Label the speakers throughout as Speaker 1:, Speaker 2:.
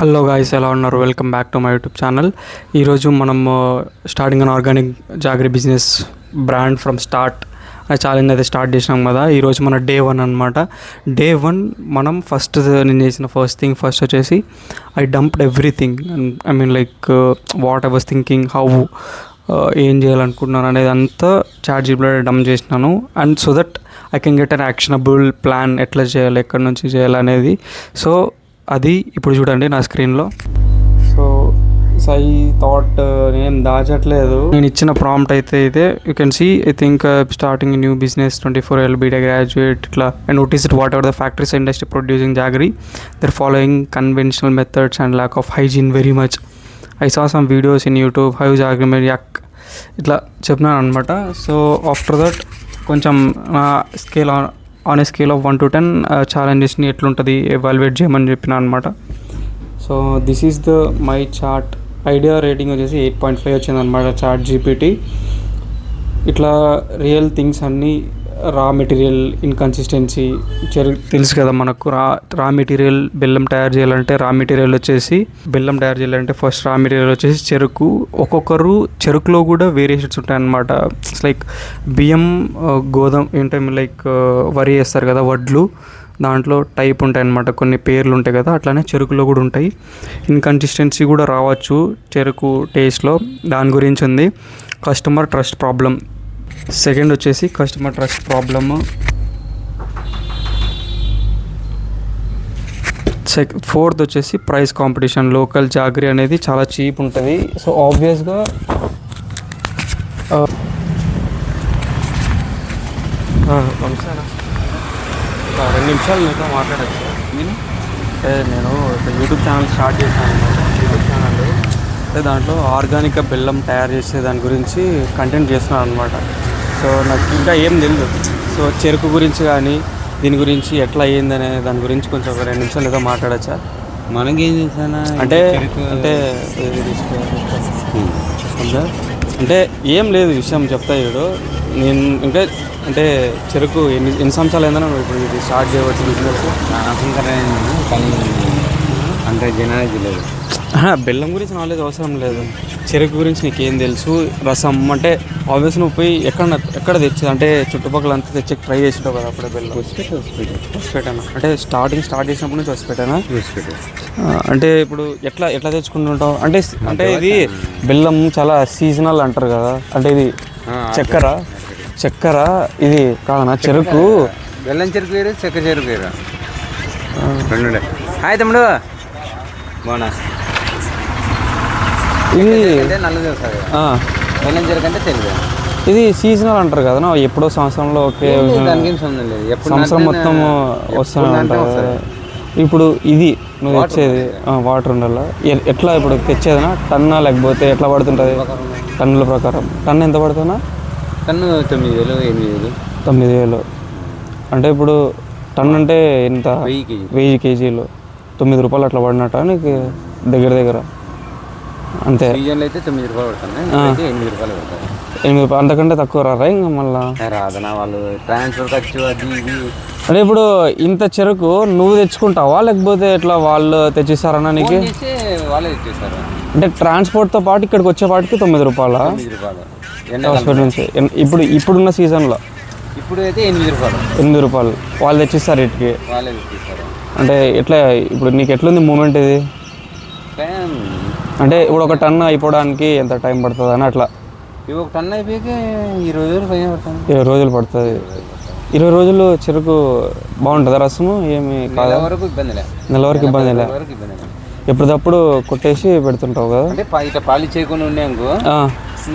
Speaker 1: Hello guys, ఎలా ఉన్నారు? Welcome back to my YouTube channel. ఈరోజు మనం starting an organic jaggery business brand from start అనే challenge అయితే స్టార్ట్ చేసినాం కదా. ఈరోజు మన డే 1 అనమాట. డే 1 మనం నేను చేసిన ఫస్ట్ వచ్చేసి I dumped everything. I mean like what I was thinking, how ఏం చేయాలనుకుంటున్నాను అనేది అంతా ChatGPT డంప్ చేసినాను. And so that I can get an actionable plan, ఎట్లా చేయాలి, ఎక్కడి నుంచి చేయాలి అనేది. సో అది ఇప్పుడు చూడండి నా స్క్రీన్లో. సో ఐ థాట్ నేనేం దాచట్లేదు. నేను ఇచ్చిన ప్రాంప్ట్ అయితే ఇదే. You can see, I think starting new business 24 year BTech graduate ఇట్లా. And notice it whatever the factories industry producing jaggery, they're following conventional methods and lack of hygiene very much. I saw some videos in YouTube how jaggery made యాక్ ఇట్లా చెప్పినాను అనమాట. So after that కొంచెం నా scale on a scale of 1 to 10 ఛాలెంజెస్ని ఎట్లుంటుంది evaluate చేయమని చెప్పిన అనమాట. So this is the my chart. Idea rating వచ్చేసి 8.5 వచ్చిందనమాట ChatGPT. ఇట్లా రియల్ థింగ్స్ అన్నీ, రా మెటీరియల్ ఇన్కన్సిస్టెన్సీ, తెలుసు కదా మనకు. రా మెటీరియల్ బెల్లం తయారు చేయాలంటే బెల్లం తయారు చేయాలంటే ఫస్ట్ రా మెటీరియల్ వచ్చేసి చెరుకు. ఒక్కొక్కరు చెరుకులో కూడా వేరియేషన్స్ ఉంటాయన్నమాట. ఇట్స్ లైక్ బియ్యం, గోధుమ ఏంటంటే లైక్ వరి వేస్తారు కదా, వడ్లు, దాంట్లో టైప్ ఉంటాయి అన్నమాట. కొన్ని పేర్లు ఉంటాయి కదా, అట్లానే చెరుకులో కూడా ఉంటాయి. ఇన్కన్సిస్టెన్సీ కూడా రావచ్చు చెరుకు టేస్ట్లో. దాని గురించి ఉంది. కస్టమర్ ట్రస్ట్ ప్రాబ్లం సెకండ్ వచ్చేసి కస్టమర్ ట్రస్ట్ ప్రాబ్లమ్. ఫోర్త్ వచ్చేసి ప్రైస్ కాంపిటీషన్. లోకల్ జాగరీ అనేది చాలా చీప్ ఉంటుంది. సో ఆబ్వియస్గా ఒక 2 నిమిషాలు మీతో మాట్లాడచ్చు. నేను యూట్యూబ్ ఛానల్ స్టార్ట్ చేశాను. యూట్యూబ్ ఛానల్ అంటే దాంట్లో ఆర్గానిక్గా బెల్లం తయారు చేసే దాని గురించి కంటెంట్ చేస్తున్నాను అనమాట. సో నాకు ఇంకా ఏం తెలియదు. సో చెరుకు గురించి కానీ దీని గురించి ఎట్లా అయ్యిందనే దాని గురించి కొంచెం ఒక 2 నిమిషాలు ఏదో మాట్లాడచ్చా?
Speaker 2: మనకేం చేశానా
Speaker 1: అంటే అంటే ఏం లేదు, విషయం చెప్తా చూడు. నేను ఇంకా అంటే చెరుకు ఎన్ని సంవత్సరాలు అయిందని ఇప్పుడు ఇది స్టార్ట్ చేయవచ్చు బిజినెస్.
Speaker 2: కానీ అంటే జనాలకి లేదు.
Speaker 1: బెల్లం గురించి నాలెడ్జ్ అవసరం లేదు. చెరుకు గురించి నీకేం తెలుసు? రసం అంటే ఆబ్వియస్ నువ్వు పోయి ఎక్కడ తెచ్చేది అంటే చుట్టుపక్కల అంతా తెచ్చి ట్రై చేసింటావు కదా అప్పుడే. బెల్లం వసిపెట్టాను అంటే స్టార్ట్ చేసినప్పటి నుంచి వసిపెట్టానా? అంటే ఇప్పుడు ఎట్లా తెచ్చుకుంటుంటావు అంటే ఇది బెల్లం చాలా సీజనల్ అంటారు కదా. అంటే ఇది చక్కెర ఇది కాదనా? చెరుకు,
Speaker 2: బెల్లం చెరుకు వేరు, చక్కెర చెరుకు వేరు, రెండు. హాయ్ తమ్ముడు, బాగున్నా.
Speaker 1: ఇది
Speaker 2: నల్లది వస్తుంది, బెల్లం చెరుకు అంటే తెలుగు.
Speaker 1: ఇది సీజనల్ అంటారు కదా, ఎప్పుడో సంవత్సరంలో ఒకే సంవత్సరం మొత్తం వస్తూనే ఉంటారు. ఇప్పుడు ఇది నువ్వు తెచ్చేది వాటర్ ఉండాలా? ఎట్లా ఇప్పుడు తెచ్చేదనా టన్నా లేకపోతే ఎట్లా పడుతుంటుంది? టన్నుల ప్రకారం టన్ను ఎంత పడుతుందా?
Speaker 2: టన్ను 9,000 8,000.
Speaker 1: 9,000 అంటే ఇప్పుడు టన్ను అంటే ఎంత? 1000 kgs 9 రూపాయలు అట్లా పడినట్ట నీకు దగ్గర అంతే.
Speaker 2: సీజన్లో అయితే 9 రూపాయలు పడుతుంది, 8 రూపాయలు పడుతుంది.
Speaker 1: 8 రూపాయలు అంతకంటే తక్కువ రారా ఇంకా మళ్ళీ?
Speaker 2: రాదనా, వాళ్ళు ట్రాన్స్ఫర్ ఖర్చు అది ఇది.
Speaker 1: అంటే ఇప్పుడు ఇంత చెరుకు నువ్వు తెచ్చుకుంటావా లేకపోతే ఎట్లా వాళ్ళు తెచ్చిస్తారన్నా నీకు?
Speaker 2: వాళ్ళే తెచ్చిస్తారు.
Speaker 1: అంటే ట్రాన్స్పోర్ట్తో పాటు ఇక్కడికి వచ్చేపాటికి 9 రూపాయలా?
Speaker 2: 9 రూపాయలు
Speaker 1: హాస్పిటల్ నుంచి. ఇప్పుడున్న సీజన్లో
Speaker 2: ఇప్పుడు అయితే 8 రూపాయలు.
Speaker 1: 8 రూపాయలు వాళ్ళు తెచ్చిస్తారు ఇటుకి.
Speaker 2: వాళ్ళే తెచ్చిస్తారు.
Speaker 1: అంటే ఎట్లా ఇప్పుడు నీకు ఎట్లుంది మూమెంట్ ఇది? అంటే ఇప్పుడు ఒక టన్ను అయిపోవడానికి ఎంత టైం పడుతుంది అని అట్లా?
Speaker 2: ఒక టన్ను అయిపోయాక 20 రోజులు పైన పడుతుంది.
Speaker 1: 20 రోజులు పడుతుంది. 20 రోజులు చెరుకు బాగుంటుందా రసము? ఏమి కాదా?
Speaker 2: నెల వరకు ఇబ్బంది లే.
Speaker 1: ఎప్పటికప్పుడు కొట్టేసి పెడుతుంటావు కదా?
Speaker 2: అంటే ఇట్లా పాలు చేయకుండా ఉండే అనుకో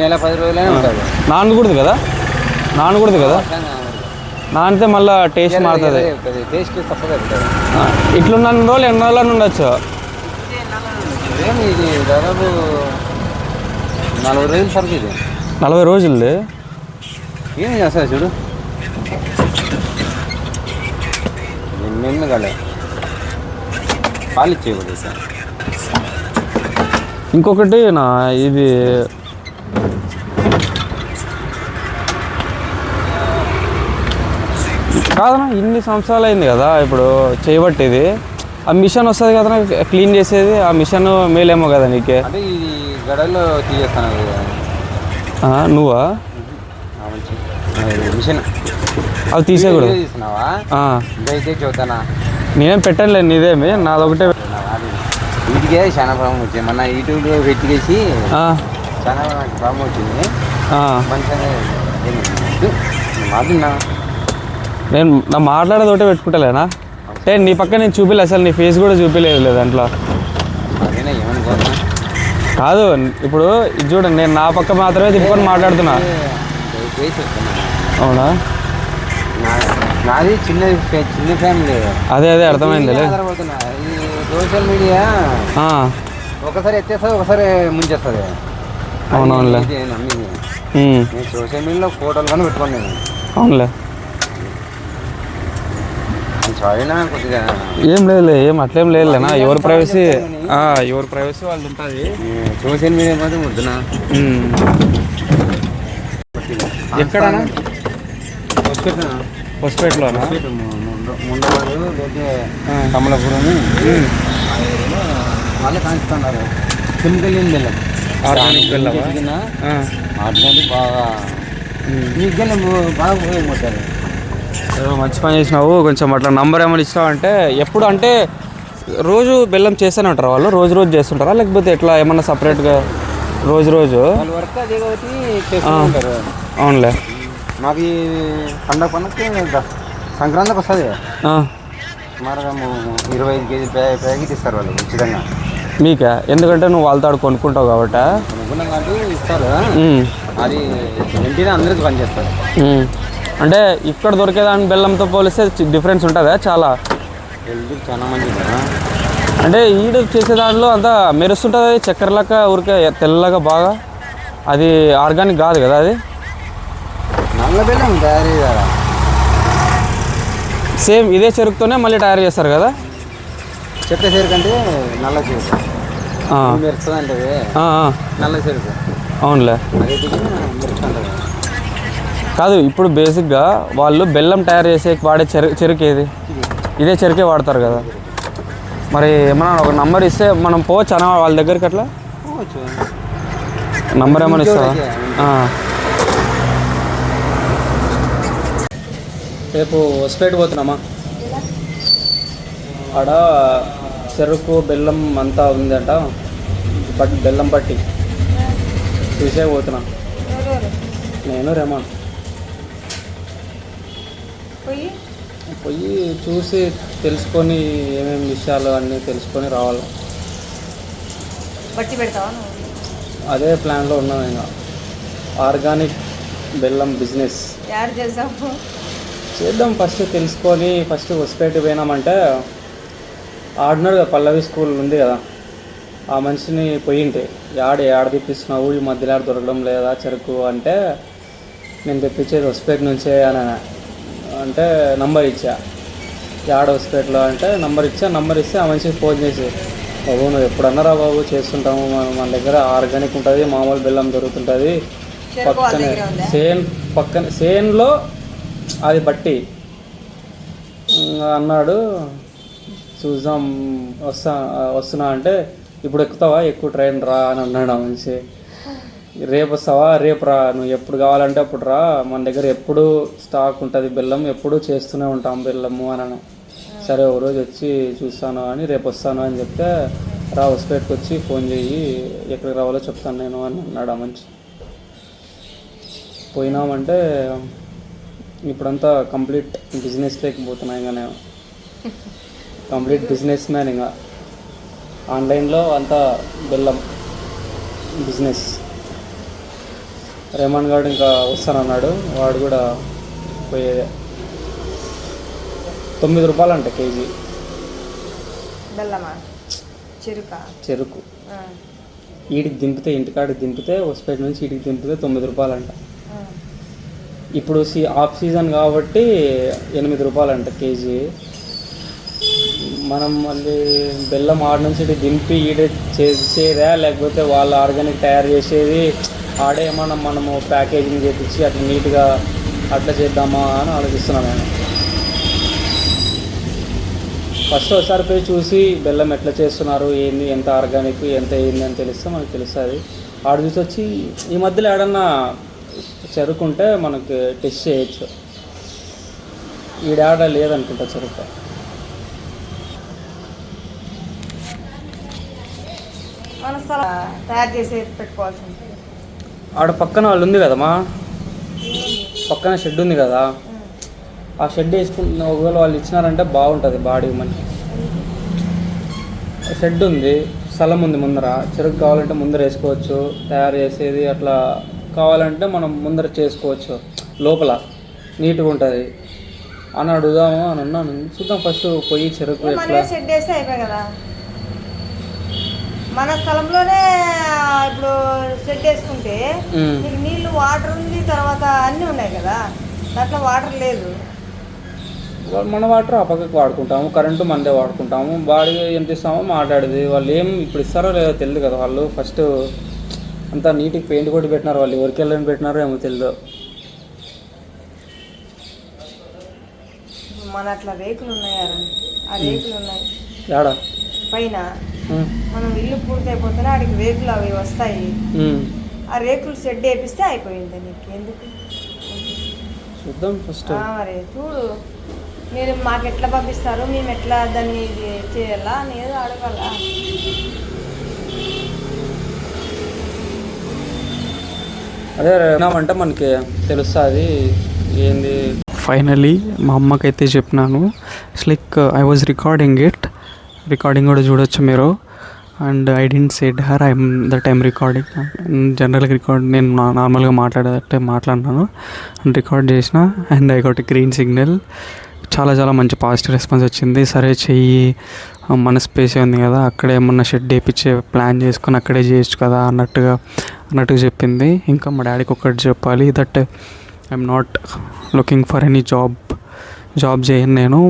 Speaker 2: నెల 10 రోజులైనా ఉంటుంది.
Speaker 1: నానకూడదు కదా? నానితే మళ్ళీ టేస్ట్ మారుతుంది.
Speaker 2: టేస్ట్ తప్పదు.
Speaker 1: ఇట్లున్న రోజులు ఎన్ని రోజులు ఉండొచ్చు?
Speaker 2: ఇది దాదాపు 40 రోజులు సరికి. ఇది
Speaker 1: 40 రోజులు
Speaker 2: ఏం చేస్తా చూడు. నిన్న కలే పాలు ఇచ్చేయకూడదు సార్.
Speaker 1: ఇంకొకటి ఇది కాదన్నా, ఇన్ని సంవత్సరాలు అయింది కదా ఇప్పుడు చేయబట్టి. ఇది ఆ మిషన్ వస్తుంది కదా క్లీన్ చేసేది, ఆ మిషన్ మేలేమో కదా నీకే.
Speaker 2: అంటే ఇది గడలో తీసేస్తాను
Speaker 1: నువ్వా
Speaker 2: మిషన్
Speaker 1: అది తీసేకూడదు.
Speaker 2: తీస్తున్నావా ఇంకైతే చూద్దానా
Speaker 1: నేనేం పెట్టనులే, నీదేమి నాదొకటే.
Speaker 2: వీటికే చాలా ప్రాబ్లం వచ్చింది. మన యూట్యూబ్లో పెట్టేసి చాలా నాకు ప్రాబ్లం వచ్చింది. మంచిగా మాట్లాడినా
Speaker 1: నేను నా మాట్లాడేది ఒకటే పెట్టుకుంటలేనా అంటే నీ పక్క నేను చూపిలే, అసలు నీ ఫేస్ కూడా చూపిలేదు దాంట్లో.
Speaker 2: అదేనా ఏమనుకోన్నా
Speaker 1: కాదు ఇప్పుడు ఇది చూడండి, నేను నా పక్క మాత్రమే తిప్పుకొని మాట్లాడుతున్నా. అవునా?
Speaker 2: నాది చిన్న చిన్న ఫ్యామిలీ.
Speaker 1: అదే అర్థమైంది.
Speaker 2: ఈ సోషల్ మీడియా ఒకసారి ఎత్తేస్తుంది, ఒకసారి ముంచేస్తుంది.
Speaker 1: అవునవునులే.
Speaker 2: నేను సోషల్ మీడియాలో ఫోటోలు కానీ పెట్టుకోండి నేను.
Speaker 1: అవునులే.
Speaker 2: కొద్దిగా
Speaker 1: ఏం లేదులే, ఏం అట్లేం లేదులేనా, ఎవరి ప్రైవసీ వాళ్ళు ఉంటుంది.
Speaker 2: సోషల్ మీడియా మాత్రం వద్దునా.
Speaker 1: ఎక్కడనా? హొస్పేటలోనా?
Speaker 2: ముండవాడు లేకపోతే కమలాపురం వాళ్ళే కాంచుతున్నారు. కెమికల్ ఏం బెల్లం,
Speaker 1: ఆర్గానిక్ బెల్లం.
Speaker 2: ఆర్గానిక్ బాగా మీకు బెల్లం బాగా ఉపయోగపడతారు.
Speaker 1: మంచి పని చేసినావు. కొంచెం అట్లా నంబర్ ఏమైనా ఇచ్చినావు అంటే ఎప్పుడు అంటే రోజు బెల్లం చేస్తూనే ఉంటారు వాళ్ళు, రోజు చేస్తుంటారా లేకపోతే ఎట్లా ఏమన్నా సపరేట్గా రోజు
Speaker 2: వాళ్ళ వర్క్ అదే కాబట్టి చేస్తూ ఉంటారు.
Speaker 1: అవునులే.
Speaker 2: మాకు ఈ పండగకి సంక్రాంతికి వస్తుంది సుమారుగా 25 కేజీ ప్యాకెట్ ఇస్తారు వాళ్ళు ఉచితంగా.
Speaker 1: మీకా? ఎందుకంటే నువ్వు వాళ్ళతో ఆడు కొనుక్కుంటావు కాబట్టి.
Speaker 2: కొనుక్కున్నాం కాబట్టి ఇస్తారు. అది వెంటనే అందరికీ పనిచేస్తారు.
Speaker 1: అంటే ఇక్కడ దొరికేదాని బెల్లంతో పోలిస్తే డిఫరెన్స్ ఉంటుందా? చాలా
Speaker 2: చాలా మంది
Speaker 1: అంటే ఈడు చేసే దాంట్లో అంతా మెరుస్తుంటుంది, చక్కెరలాగా ఊరికే తెల్లగా బాగా. అది ఆర్గానిక్ కాదు కదా అది.
Speaker 2: నల్ల బెల్లం తయారు చేయాలి.
Speaker 1: సేమ్ ఇదే చెరుకుతోనే మళ్ళీ తయారు చేస్తారు కదా.
Speaker 2: చెక్క చెరుకు అంటే నల్ల చెరుకు మెరుస్తుంది అంటే నల్ల చెరుకు.
Speaker 1: అవునులే.
Speaker 2: మెరుస్తుంది
Speaker 1: కాదు, ఇప్పుడు బేసిక్గా వాళ్ళు బెల్లం తయారు చేసే వాడే చెరుకు ఏది? ఇదే చెరుకే వాడతారు కదా. మరి ఏమన్నా ఒక నంబర్ ఇస్తే మనం పోవచ్చు అన్న వాళ్ళ దగ్గరికి. అట్లా నంబర్ ఏమైనా ఇస్తావా? రేపు హొస్పేట పోతున్నామా? ఆడ చెరుకు బెల్లం అంతా ఉందంట, బెల్లం పట్టి చూసే పోతున్నా. నేను రెమాన్ పోయి చూసి తెలుసుకొని ఏమేమి విషయాలు అన్నీ తెలుసుకొని రావాలి.
Speaker 3: బట్టి పెడతావా?
Speaker 1: అదే ప్లాన్లో ఉన్నాను. ఇంకా ఆర్గానిక్ బెల్లం బిజినెస్ చేద్దాం. ఫస్ట్ తెలుసుకొని ఫస్ట్ హొస్పేట పోయినామంటే ఆడినాడు కదా పల్లవి స్కూల్ ఉంది కదా, ఆ మనిషిని పోయింటే ఆడ తెప్పిస్తున్నావు ఈ మధ్యలో ఆడ దొరకడం లేదా చెరుకు అంటే, నేను తెప్పించేది హొస్పేట నుంచే అని అంటే నంబర్ ఇచ్చా. యాడ హొస్పేటలో అంటే నంబర్ ఇస్తే ఆ మనిషికి ఫోన్ చేసి, బాబు నువ్వు ఎప్పుడన్నారా బాబు చేస్తుంటాము, మన దగ్గర ఆర్గానిక్ ఉంటుంది, మామూలు బెల్లం దొరుకుతుంటుంది, పక్కన సేన్లో అది బట్టి అన్నాడు. చూద్దాం వస్తున్నా అంటే, ఇప్పుడు ఎక్కుతావా? ఎక్కువ ట్రైన్ రా అని అన్నాడు ఆ మనిషి. రేపు వస్తావా? రేపు రా, నువ్వు ఎప్పుడు కావాలంటే అప్పుడు రా, మన దగ్గర ఎప్పుడు స్టాక్ ఉంటుంది బెల్లం, ఎప్పుడు చేస్తూనే ఉంటాం బెల్లము అని. సరే ఒక రోజు వచ్చి చూస్తాను అని, రేపు వస్తాను అని చెప్తే, రా హొస్పేటకి వచ్చి ఫోన్ చేయి, ఎక్కడికి రావాలో చెప్తాను నేను అని అన్నాడు ఆ మనిషి. పోయినామంటే ఇప్పుడంతా కంప్లీట్ బిజినెస్ లేకపోతున్నా. ఇంకా నేను కంప్లీట్ బిజినెస్ మ్యాన్. ఇంకా ఆన్లైన్లో అంతా బెల్లం బిజినెస్. రెమాన్ గారు ఇంకా వస్తానన్నాడు, వాడు కూడా పోయేదే. 9 రూపాయలు అంట కేజీ
Speaker 3: బెల్లమా?
Speaker 1: చెరుకు. ఈడికి దింపితే, ఇంటికాడికి దింపితే, హొస్పేట నుంచి ఈడికి దింపితే 9 రూపాయలు అంట. ఇప్పుడు ఆఫ్ సీజన్ కాబట్టి 8 రూపాయలు అంట కేజీ. మనం మళ్ళీ బెల్లం ఆడ నుంచి దింపి ఈడే చేసేదా, లేకపోతే వాళ్ళు ఆర్గానిక్ తయారు చేసేది ఆడే ఏమన్నా మనము ప్యాకేజింగ్ చేపించి అట్లా నీట్గా అట్లా చేద్దామా అని ఆలోచిస్తున్నాను నేను. ఫస్ట్ ఒకసారి పోయి చూసి బెల్లం ఎట్లా చేస్తున్నారు, ఏంది, ఎంత ఆర్గానిక్, ఎంత ఏంది అని తెలిస్తే మనకు తెలుస్తుంది. ఆడ చూసి వచ్చి ఈ మధ్యలో ఏడన్నా చెరుకుంటే మనకి టెస్ట్ చేయొచ్చు. ఈడాడ లేదనుకుంటా చెరుకు.
Speaker 3: తయారు చేసి పెట్టుకోవాల్సి ఉంటుంది.
Speaker 1: ఆడ పక్కన వాళ్ళు ఉంది కదమ్మా, పక్కన షెడ్ ఉంది కదా, ఆ షెడ్ వేసుకుంటున్న ఒకవేళ వాళ్ళు ఇచ్చినారంటే బాగుంటుంది. బాడీ మంచి షెడ్ ఉంది, స్థలం ఉంది ముందర. చెరుకు కావాలంటే ముందర వేసుకోవచ్చు, తయారు చేసేది అట్లా కావాలంటే మనం ముందర చేసుకోవచ్చు. లోపల నీట్గా ఉంటుంది అని అడుగుదాము అని అన్నాను. చూద్దాం ఫస్ట్ పోయి చెరుకు ఎట్లా
Speaker 3: షెడ్ వేస్తే అయిపోయి కదా. మన స్థలంలోనే ఇప్పుడు షెడ్ వేసుకుంటే మీకు నీళ్ళు, వాటర్ ఉంది, తర్వాత అన్నీ ఉన్నాయి కదా. దాంట్లో వాటర్ లేదు.
Speaker 1: మన వాటర్ ఆ పక్కకి వాడుకుంటాము, కరెంటు మనదే వాడుకుంటాము. బాడీ ఎంత ఇస్తామో మాట్లాడేది. వాళ్ళు ఏం ఇప్పుడు ఇస్తారో లేదో తెలియదు కదా. వాళ్ళు ఫస్ట్ అంతా నీట్గా పెయింట్ కొట్టి పెట్టినారు, వాళ్ళు ఎవరికి వెళ్ళని పెట్టినారో ఏమో తెలియదు.
Speaker 3: మన అట్లా రేకులు ఉన్నాయి, ఆ రేకులు ఉన్నాయి
Speaker 1: యాడా
Speaker 3: పైన. మనం ఇల్లు పూర్తి అయిపోతేనే ఆడికి రేకులు అవి వస్తాయి. ఆ రేకులు షెడ్ వేపిస్తే అయిపోయింది. నీకు ఎందుకు
Speaker 1: చూద్దాం ఫస్ట్.
Speaker 3: మరి చూడు, మీరు మాకు ఎట్లా పంపిస్తారు, మేము ఎట్లా దాన్ని చేయాలా అనేది అడగాల.
Speaker 1: అదే అంటే మనకి తెలుస్తుంది ఏంది. ఫైనలీ మా అమ్మకైతే చెప్పినాను. It's like I was recording కూడా చూడొచ్చు మీరు. And I didn't said her I'm recording. జనరల్గా నేను నార్మల్గా మాట్లాడినాను అండ్ రికార్డ్ చేసిన. And I got green signal. చాలా మంచి పాజిటివ్ రెస్పాన్స్ వచ్చింది. సరే చెయ్యి, మన స్పేస్ ఉంది కదా, అక్కడే ఏమన్నా షెడ్ వేయించే ప్లాన్ చేసుకుని అక్కడే చేయొచ్చు కదా అన్నట్టుగా చెప్పింది. ఇంకా మా డాడీకి ఒకటి చెప్పాలి, that I'm not looking for any job చేయను నేను.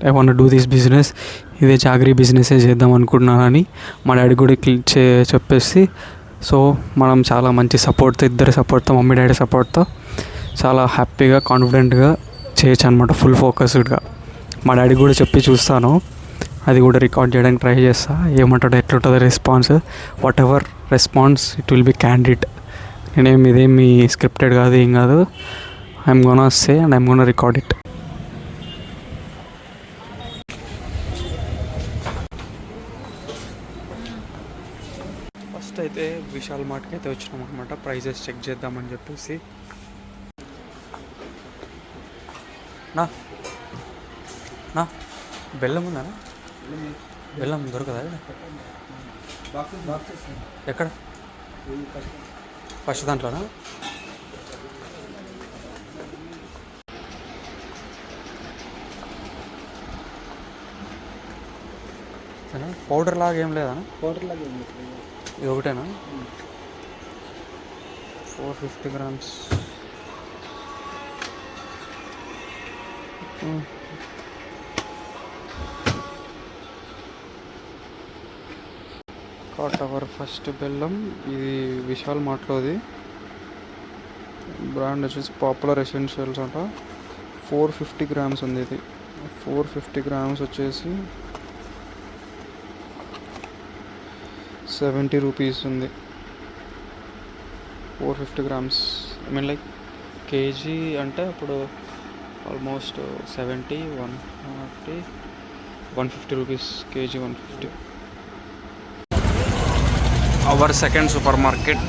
Speaker 1: I want do this business, ఇదే జాగరీ బిజినెసే చేద్దాం అనుకుంటున్నానని మా డాడీ కూడా చెప్పేసి. సో మనం చాలా మంచి సపోర్ట్తో, ఇద్దరి సపోర్ట్తో, మమ్మీ డాడీ సపోర్ట్తో చాలా హ్యాపీగా, కాన్ఫిడెంట్గా చేయొచ్చు అనమాట, ఫుల్ ఫోకస్డ్గా. మా డాడీ కూడా చెప్పి చూస్తాను, అది కూడా రికార్డ్ చేయడానికి ట్రై చేస్తా. ఏమంటాడో, ఎట్లుంటుందో response. What ever response, it will be candid. ఇదేమి స్క్రిప్టెడ్ కాదు, ఏం కాదు. I'm gonna say and I'm gonna record it. First అయితే విశాల్ మార్ట్కి అయితే వచ్చినాం అనమాట, ప్రైజెస్ చెక్ చేద్దామని చెప్పేసి. నా బెల్లం ఉందా? బెల్లం దొరకదా ఎక్కడ? ఫస్ట్ దాంట్లోనా? పౌడర్ లాగా ఏం లేదా? పౌడర్ లాగా ఏం లేదు, ఇది ఒకటేనా? 450 grams. కాట్ అవర్ ఫస్ట్ బెల్లం. ఇది విశాల్ మార్ట్లోది. బ్రాండ్ వచ్చేసి పాపులర్ ఎసెన్షియల్స్ అంట. 450 grams ఉంది ఇది. 450 grams వచ్చేసి 70 rupees ఉంది. 450 grams, I mean like KG అంటే అప్పుడు almost 70, 140, 150 rupees KG. 150. Our second super market.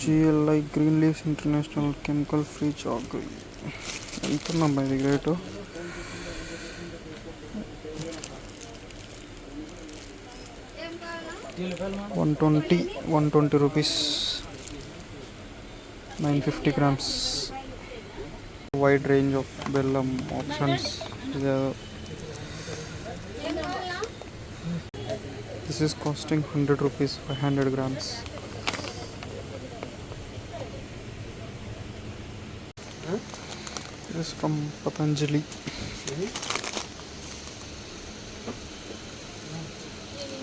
Speaker 1: GLI green leaves international chemical free chocolate. ఎంత ఉందమ్మా ఇది rate? 120 rupees. 950 grams. Wide range of bellam options. This is costing 100 rupees, 500 grams. This is from Patanjali.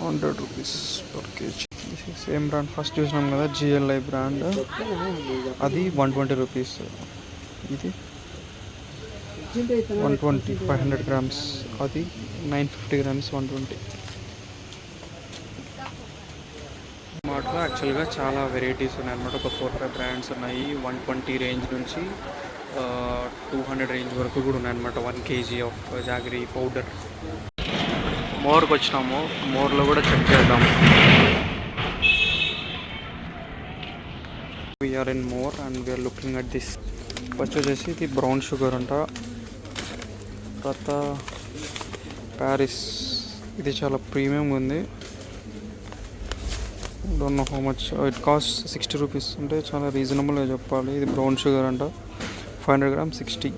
Speaker 1: 100 rupees per KG. Same brand first చూసినాం కదా, GLI brand, అది 120 rupees. ఇది 120 500 grams, అది 950 grams 120. మార్ట్లో యాక్చువల్గా చాలా వెరైటీస్ ఉన్నాయి అన్నమాట. ఒక 4-5 బ్రాండ్స్ ఉన్నాయి. 120 రేంజ్ నుంచి 200 రేంజ్ వరకు కూడా ఉన్నాయన్నమాట. 1 kg ఆఫ్ జాగరీ పౌడర్. మోర్కి వచ్చినాము, మోర్లో కూడా చెక్ చేద్దాం. We are in More and we are looking at this. వచ్చేసి ఇది బ్రౌన్ షుగర్ అంట. తర్వాత ప్యారిస్, ఇది చాలా ప్రీమియం ఉంది. Don't know how much it cost. 60 rupees అంటే చాలా రీజనబుల్గా చెప్పాలి. ఇది బ్రౌన్ షుగర్ అంట, 500 grams 60.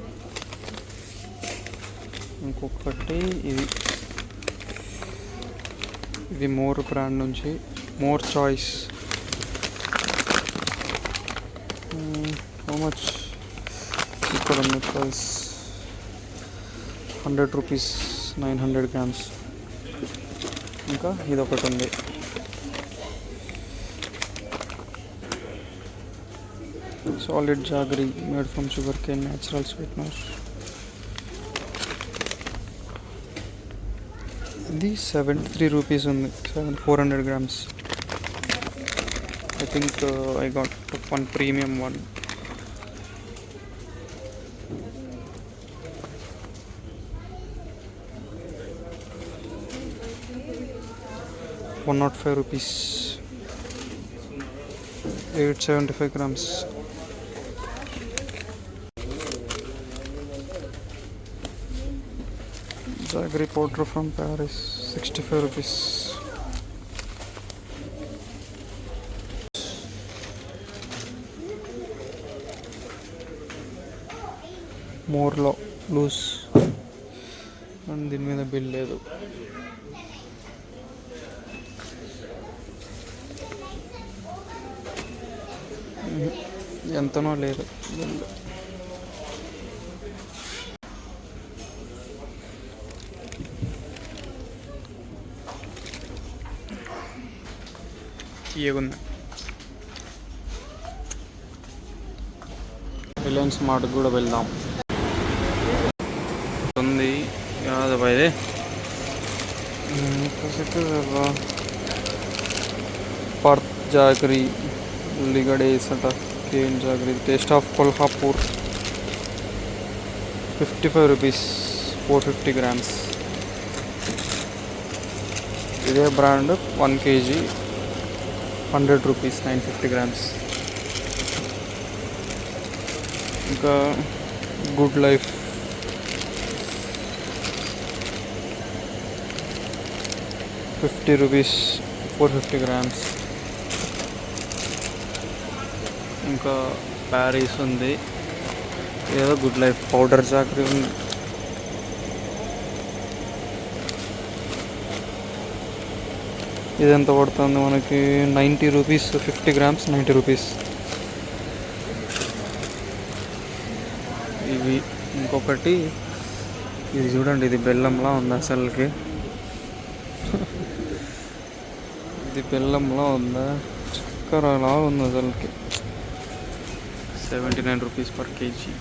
Speaker 1: ఇంకొకటి ఇది మోర్ బ్రాండ్ నుంచి, మోర్ చాయిస్. హౌ మచ్ ఇక్కడ ఉంది ప్రైస్? 100 rupees 900 grams. ఇంకా ఇదొకటి ఉంది. Solid jaggery made from sugarcane, natural sweetener. ఇది 73 రూపీస్ ఉంది, 400 grams. I think I got one premium one. ₹105, 875 grams. Jaggery powder from Paris, 65 rupees. More loose and దీని మీద bill లేదు. ఎంతనో లేదు బిల్. తీయగుంది. రిలయన్స్ మార్ట్కి కూడా వెళ్దాం. ఉంది యాద భాయ్ పర్త్ జాగరీ, ఉల్లిగడ్డ అంట, cane jaggery, taste of Kolhapur, 55 rupees 450 grams. ఇదే బ్రాండ్ 1 kg 100 రూపీస్ 950 grams. ఇంకా గుడ్ లైఫ్, ₹50 450 grams. ఇంకా ప్యారిస్ ఉంది, ఏదో గుడ్ లైఫ్ పౌడర్ జాగరీ ఉంది. ఇది ఎంత పడుతుంది మనకి? 90 రూపీస్ 50 grams 90 రూపీస్. ఇవి ఇంకొకటి, ఇది చూడండి, ఇది బెల్లంలా ఉంది అసలుకి. ఇది బెల్లంలా ఉందా, చక్కెరలా ఉంది అసలుకి. 79 రూపీస్ పర్ కేజీ.